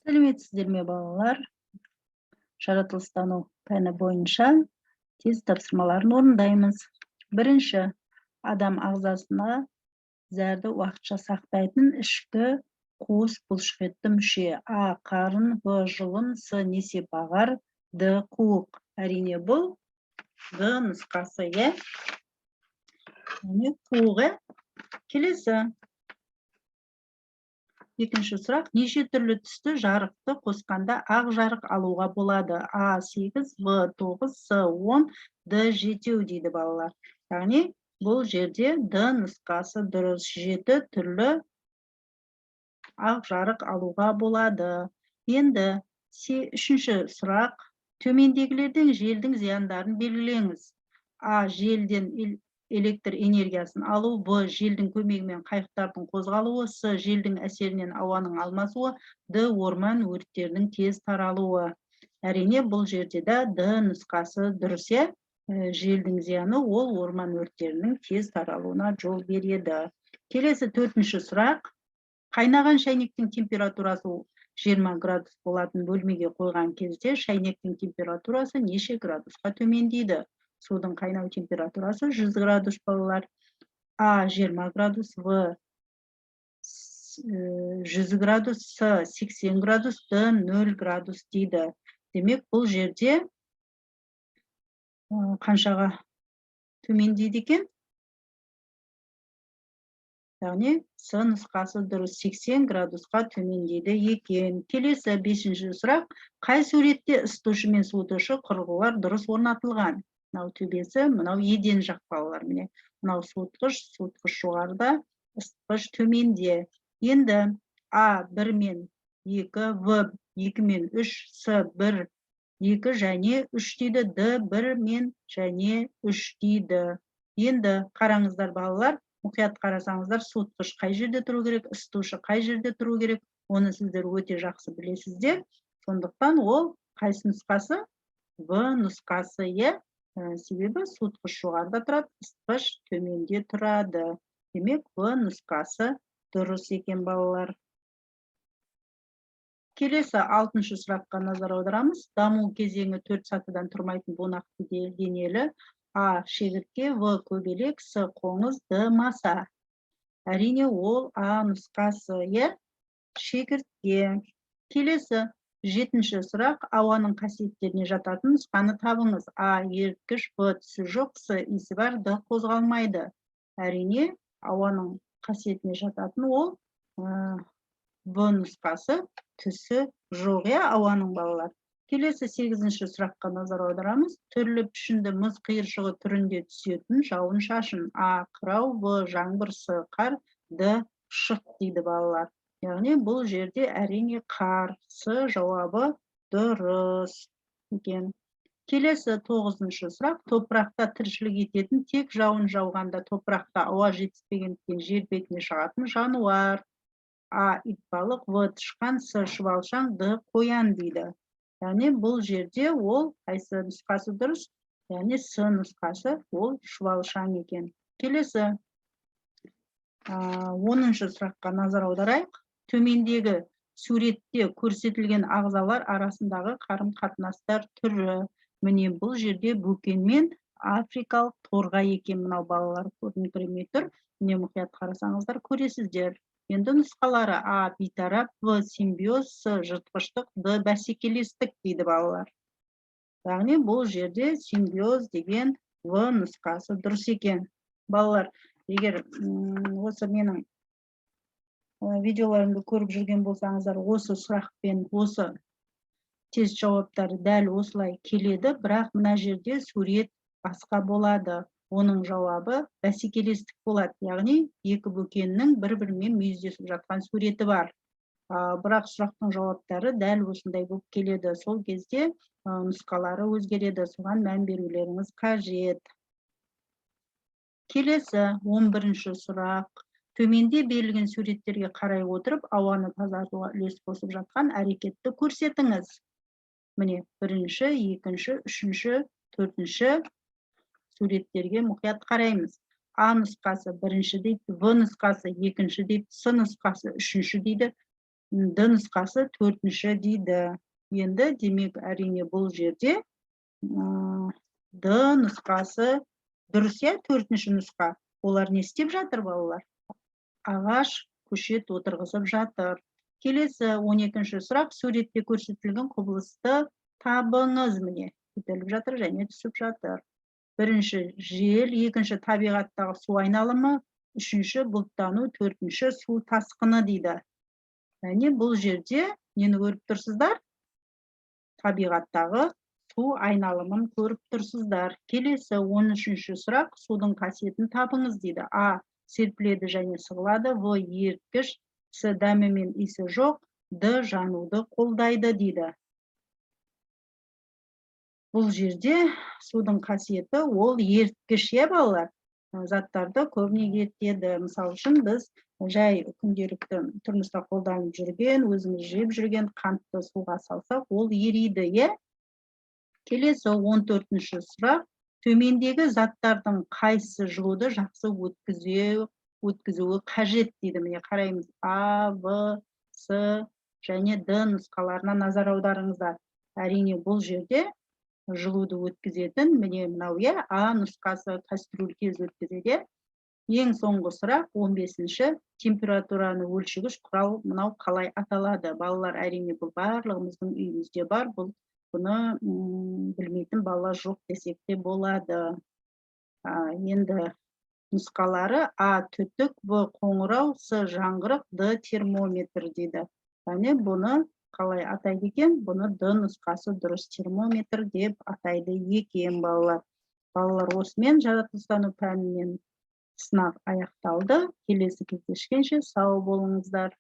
Сәлеметсіздер ме балалар? Жаратылыстану пәні бойынша тест тапсырмаларын орындаймыз. Бірінші, адам ағзасына зәрді уақытша сақтайтын ішкі қуыс бұлшықетті мүше. А. Қарын, В. Жұлын, С. Несеп ағар, Д. Қуық. Әрине бұл Г нұсқасы, е? Қуығы. Келесі. Екінші сұрақ, неше түрлі түсті жарықты қосқанда ақ жарық алуға болады? А. 8, В. 9, С. 10, Д. 7 дейді балалар. Яғни, бұл жерде Д нұсқасы дұрыс. 7 түрлі ақ жарық алуға болады. Енді, үшінші сұрақ, төмендегілерден желдің зияндарын белгілеңіз. А. Желден электр энергиясын алу, Б. Желдің көмегімен қайықтардың қозғалуы, С. Желдің әсерінен ауаның алмасуы, Д. Орман өрттерінің тез таралуы. Әрине, бұл жерде де Д нұсқасы дұрыс, е? Желдің зияны ол орман өрттерінің тез таралуына жол береді. Келесі төртінші сұрақ. Қайнаған шайнектің температурасы 20 градус болатын бөлмеге қойған кезде шайнектің температурасы неше градусқа төмендейді? Судың қайнау температурасы 100 градус балалар. А. 20 градус, В. 100 градус, С. 80 градус, Д. 0 градус дейді. Демек, бұл жерде қаншаға төмендейді екен? Яғни, С нұсқасы дұрыс, 80 градусқа төмендейді екен. Келесі бесінші сұрақ. Қай суретте ысытушы мен суытушы құрылғылар дұрыс орнатылған? Мынау төбесі, мынау еден жақ балалар. Міне, мынау суытқыш жоғарыда, ысытқыш төменде. Енді А. 1 мен 2, В. 2 мен 3, С. 1, 2 және 3 дейді, Д. 1 мен және 3 дейді. Енді қараңыздар балалар, мұқият қарасаңыздар, суытқыш қай жерде тұру керек, ысытушы қай жерде тұру керек, оны сіздер өте жақсы білесіздер. Сондықтан ол қайсы нұсқасы? В нұсқасы, е? Себебі суытқыш жоғарыда тұрады, ысытқыш төменде тұрады. Демек, В нұсқасы дұрыс екен балалар. Келесі алтыншы сұраққа назар аударамыз. Даму кезеңі 4 сатыдан тұрмайтын бунақты денелі. А. Шегіртке, В. Көбелек, С. Қоңыз, Д. Маса. Әрине, ол А нұсқасы, е? Шегіртке. Келесі жетінші сұрақ. Ауаның қасиеттеріне жататын нұсқаны табыңыз. А. Еріткіш, В. Түсі жоқ, С. Иісі бар, Д. Қозғалмайды. Әрине, ауаның қасиетіне жататын ол В нұсқасы, түсі жоқ, е? Ауаның балалар. Келесі 8-ші сұраққа назар аударамыз. Түрлі пішінді мұз қиыршығы түрінде түсетін жауын шашын. А. Қырау, В. Жаңбыр, С. Қар, Д. Шық дейді балалар. Яғни, бұл жерде әрине қар. С жауабы дұрыс екен. Келесі 9-шы сұрақ. Топырақта тіршілік ететін тек жауын жауғанда топырақта ауа жетіспегендіктен жер бетіне шығатын жануар. А. Итбалық, В. Тышқан, С. Шұбалшаң, Д. Қоян дейді. Яғни, бұл жерде ол қайсы нұсқасы дұрыс? Яғни, С нұсқасы ол шұбалшаң екен. Келесі 10-шы сұраққа назар аударайық. Төмендегі суретте көрсетілген ағзалар арасындағы қарым-қатынастар түрі. Міне, бұл жерде бөкен мен африкалық торға екен. Мынау балалар көрініңкіремей тұр. Міне, мұқият қарасаңыздар көресіздер. Енді нұсқалары: А. Бейтарап, В. Симбиоз, С. Жыртқыштық, Д. Бәсекелестік дейді балалар. Яғни, бұл жерде симбиоз деген В нұсқасы дұрыс екен. Балалар, егер осы менің видеоларымды көріп жүрген болсаңыздар, осы сұрақпен осы тест жауаптары дәл осылай келеді, бірақ мына жерде сурет басқа болады. Оның жауабы бәсекелестік болады. Яғни, екі бөкеннің бір-бірімен мүйіздесіп жатқан суреті бар. Бірақ сұрақтың жауаптары дәл осындай болып келеді. Сол кезде нұсқалары өзгереді. Соған мән берулеріңіз қажет. Келесі 11-ші сұрақ. Төменде берілген суреттерге қарай отырып, ауаны тазартуға үлес қосып жатқан әрекетті көрсетіңіз. Міне, 1-ші, 2-ші, 3-ші, 4-ші суреттерге мұқият қараймыз. А нұсқасы 1-ші дейді, В нұсқасы 2-ші дейді, С нұсқасы 3-ші дейді, Д нұсқасы төртінші дейді. Енді демек әрине бұл жерде Д нұсқасы дұрыс, иә, төртінші нұсқа. Олар не істеп жатыр, балалар? Ағаш, көшет отырғызып жатыр. Келесі 12-ші сұрақ, суретте көрсетілген құбылысты табыңыз. Міне, көтеріліп жатыр және түсіп жатыр. Бірінші жел, екінші табиғаттағы су айналымы, үшінші бұлттану, төртінші су тасқыны дейді. Яғни бұл жерде нені көріп тұрсыздар? Табиғаттағы су айналымын көріп тұрсыздар. Келесі 13-ші сұрақ, судың қасиетін табыңыз дейді. А. Серпіледі және сығылады. В. Еріткіш. С. Дәмі мен иісі жоқ. Д. Жануды қолдайды дейді. Бұл жерде судың қасиеті ол еріткіш, иә, балалар? Заттарды көбіне ерітеді. Мысалы үшін біз жай күнделікті тұрмыста қолданып жүрген, өзіміз жеп жүрген қантты суға салсақ, ол ериді, иә? Келесі 14-ші сұрақ. Төмендегі заттардың қайсысы жылуды жақсы өткізуі қажет дейді. Міне қараймыз. А, В, С және Д нұсқаларына назар аударыңыздар. Әрине бұл жерде жылуды өткізетін, міне мынау, иә, А нұсқасы кастрюль кез өткізеді. Ең соңғы сұрақ 15-ші. Температураны өлшегіш құрал мынау қалай аталады? Балалар, әрине бұл барлығымыздың үйімізде бар. Бұны білмейтін бала жоқ десек те болады. Енді нұсқалары: А. Түтік, В. Қоңырау, С. Жаңғырық, Д. Термометр дейді. Яғни бұны қалай атайды екен? Бұны Д нұсқасы дұрыс, термометр деп атайды екен, балалар. Балалар, осымен жаратылыстану пәнінен сынақ аяқталды. Келесі кездескенше сау болыңыздар.